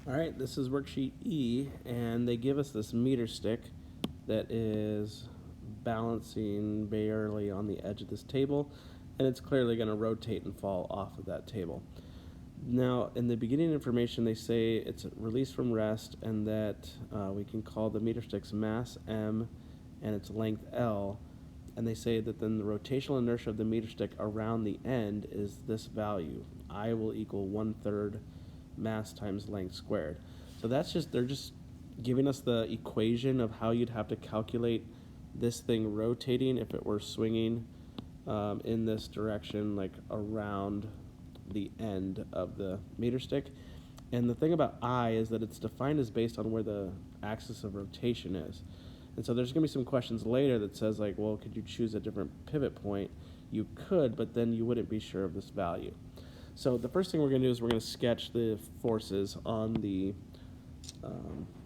All right, this is Worksheet E, and they give us this meter stick that is balancing barely on the edge of this table, and it's clearly going to rotate and fall off of that table. Now, in the beginning information, they say it's released from rest and that we can call the meter stick's mass M and its length L, and they say that then the rotational inertia of the meter stick around the end is this value. I will equal 1/3 mass times length squared. So that's just, they're just giving us the equation of how you'd have to calculate this thing rotating if it were swinging in this direction, like around the end of the meter stick. And the thing about I is that it's defined as based on where the axis of rotation is. And so there's going to be some questions later that says, like, well, could you choose a different pivot point? You could, but then you wouldn't be sure of this value. So the first thing we're going to do is we're going to sketch the forces on the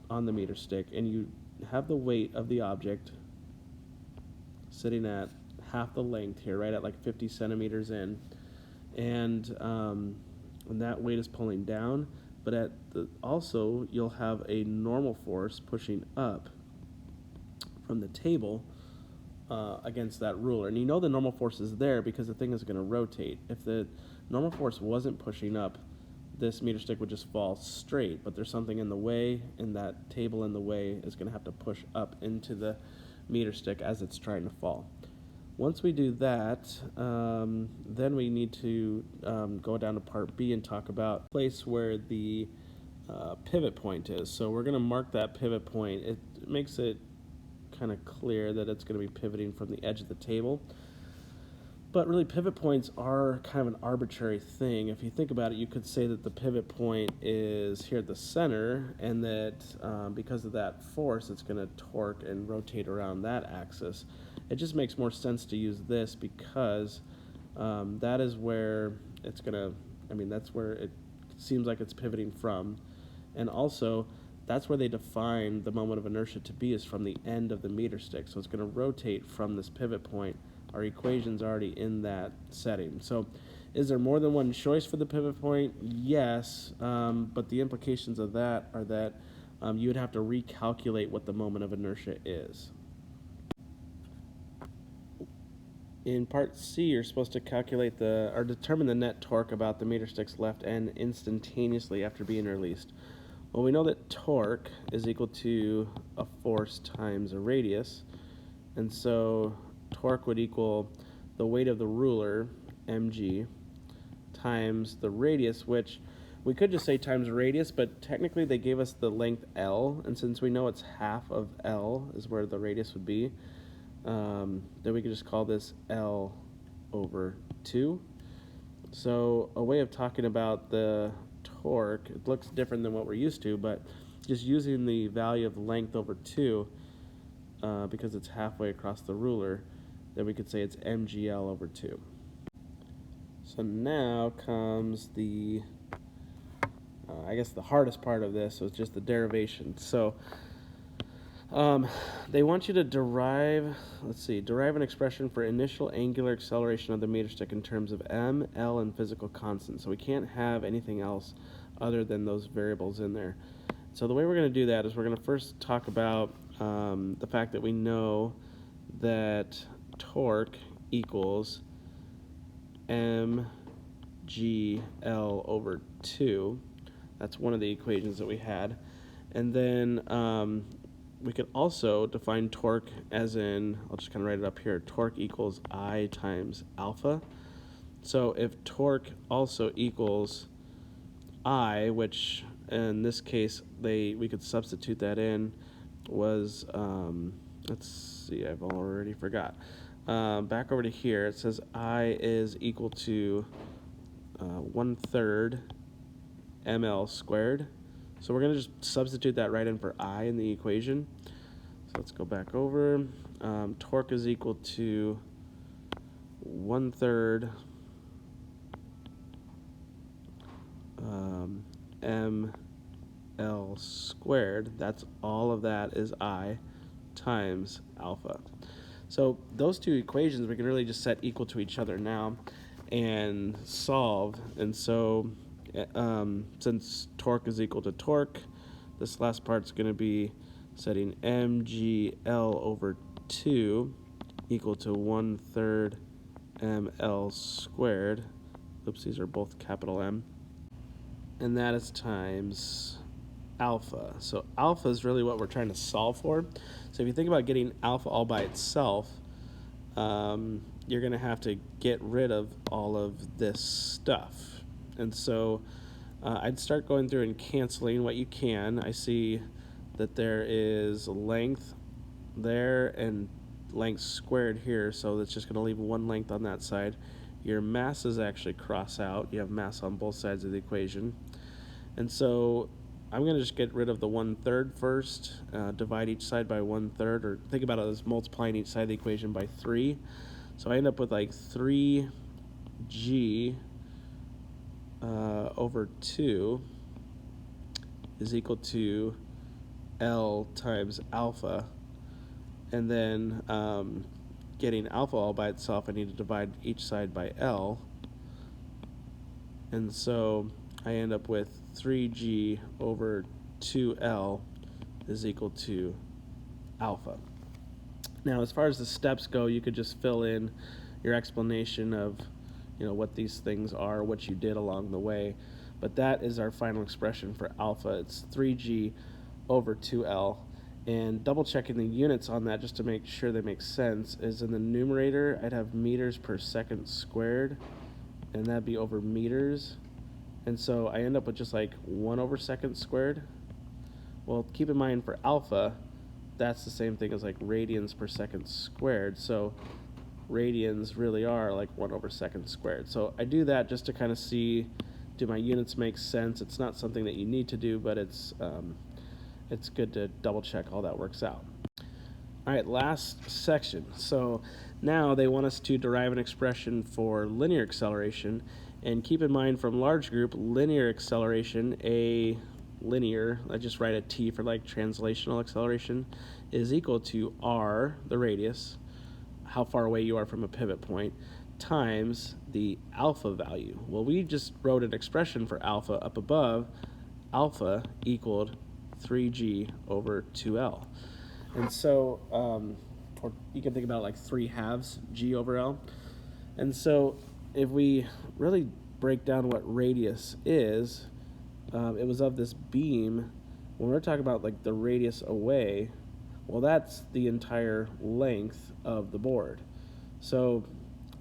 meter stick, and you have the weight of the object sitting at half the length here, right at like 50 centimeters in, and that weight is pulling down. But also you'll have a normal force pushing up from the table against that ruler, and you know the normal force is there because the thing is going to rotate. If the normal force wasn't pushing up, this meter stick would just fall straight, but there's something in the way, and that table in the way is going to have to push up into the meter stick as it's trying to fall. Once we do that, then we need to go down to part B and talk about the place where the pivot point is. So we're going to mark that pivot point. It makes it kind of clear that it's going to be pivoting from the edge of the table. But really, pivot points are kind of an arbitrary thing. If you think about it, you could say that the pivot point is here at the center, and that because of that force, it's going to torque and rotate around that axis. It just makes more sense to use this because that is where it's going to, that's where it seems like it's pivoting from. And also, that's where they define the moment of inertia to be, is from the end of the meter stick. So it's going to rotate from this pivot point. Our equation's already in that setting. So is there more than one choice for the pivot point? Yes, but the implications of that are that you would have to recalculate what the moment of inertia is. In part C, you're supposed to calculate or determine the net torque about the meter stick's left end instantaneously after being released. Well, we know that torque is equal to a force times a radius, and so torque would equal the weight of the ruler, mg, times the radius, which we could just say times radius, but technically they gave us the length L, and since we know it's half of L is where the radius would be, then we could just call this L over 2. So a way of talking about the torque, it looks different than what we're used to, but just using the value of length over 2, because it's halfway across the ruler, then we could say it's mgl over 2. So now comes the, I guess the hardest part of this, so it's just the derivation. So they want you to derive an expression for initial angular acceleration of the meter stick in terms of m, l, and physical constants. So we can't have anything else other than those variables in there. So the way we're going to do that is we're going to first talk about the fact that we know that torque equals mgl over 2. That's one of the equations that we had. And then we could also define torque as in, I'll just kind of write it up here, torque equals I times alpha. So if torque also equals I, which in this case we could substitute that in, was, let's see, I've already forgot. Back over to here, it says I is equal to 1/3 ml squared. So we're going to just substitute that right in for I in the equation. So let's go back over. Torque is equal to 1/3 ml squared. That's all of that is I times alpha. So those two equations we can really just set equal to each other now and solve. And so since torque is equal to torque, this last part's going to be setting mgl over 2 equal to 1/3 ml squared. Oops, these are both capital M. And that is times alpha. So alpha is really what we're trying to solve for. So if you think about getting alpha all by itself, you're going to have to get rid of all of this stuff. And so I'd start going through and canceling what you can. I see that there is length there and length squared here, so that's just going to leave one length on that side. Your masses actually cross out. You have mass on both sides of the equation. And so I'm going to just get rid of the 1/3 first, divide each side by 1/3, or think about it as multiplying each side of the equation by 3. So I end up with like 3g over 2 is equal to L times alpha. And then getting alpha all by itself, I need to divide each side by L. And so I end up with 3g over 2L is equal to alpha. Now, as far as the steps go, you could just fill in your explanation of, what these things are, what you did along the way. But that is our final expression for alpha. It's 3g over 2L. And double checking the units on that just to make sure they make sense is in the numerator, I'd have meters per second squared, and that'd be over meters. And so I end up with just like 1/second squared. Well, keep in mind for alpha, that's the same thing as like radians per second squared. So radians really are like 1/second squared. So I do that just to kind of see, do my units make sense? It's not something that you need to do, but it's good to double check all that works out. All right, last section. So now they want us to derive an expression for linear acceleration. And keep in mind from large group, linear acceleration, linear, I just write a T for like translational acceleration, is equal to r, the radius, how far away you are from a pivot point, times the alpha value. Well, we just wrote an expression for alpha up above. Alpha equaled 3g over 2L. And so, or you can think about it like 3/2 g over L. And so if we really break down what radius is, it was of this beam. When we're talking about like the radius away, well, that's the entire length of the board. So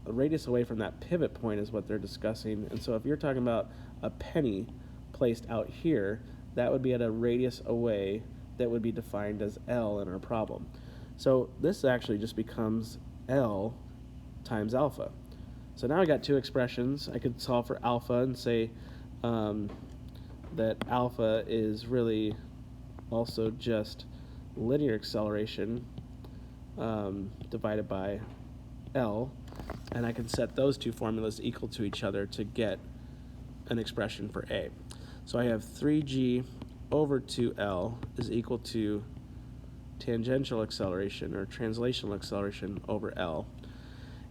the radius away from that pivot point is what they're discussing. And so if you're talking about a penny placed out here, that would be at a radius away that would be defined as L in our problem. So this actually just becomes L times alpha. So now I got two expressions. I could solve for alpha and say that alpha is really also just linear acceleration divided by L, and I can set those two formulas equal to each other to get an expression for A. So I have 3g over 2L is equal to tangential acceleration or translational acceleration over L.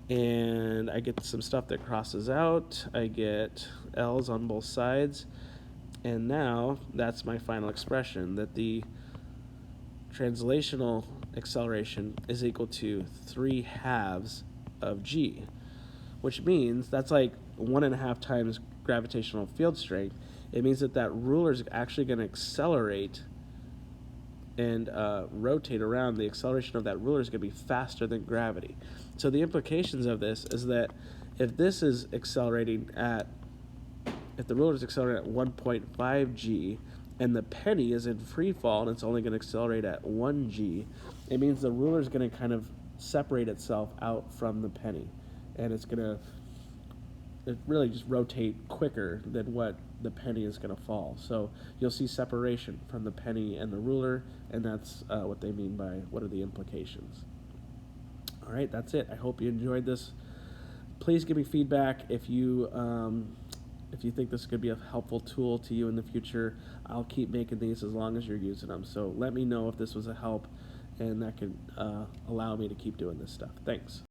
And I get some stuff that crosses out. I get L's on both sides. And now that's my final expression, that the translational acceleration is equal to 3/2 of g, which means that's like 1.5 times gravitational field strength. It means that that ruler is actually going to accelerate and rotate around. The acceleration of that ruler is going to be faster than gravity. So the implications of this is that if this is accelerating at, if the ruler is accelerating at 1.5 g and the penny is in free fall and it's only going to accelerate at 1 g, it means the ruler is going to kind of separate itself out from the penny, and it's going to really just rotate quicker than what the penny is going to fall. So you'll see separation from the penny and the ruler, and that's what they mean by what are the implications. All right, that's it. I hope you enjoyed this. Please give me feedback if you think this could be a helpful tool to you in the future. I'll keep making these as long as you're using them. So let me know if this was a help, and that can allow me to keep doing this stuff. Thanks.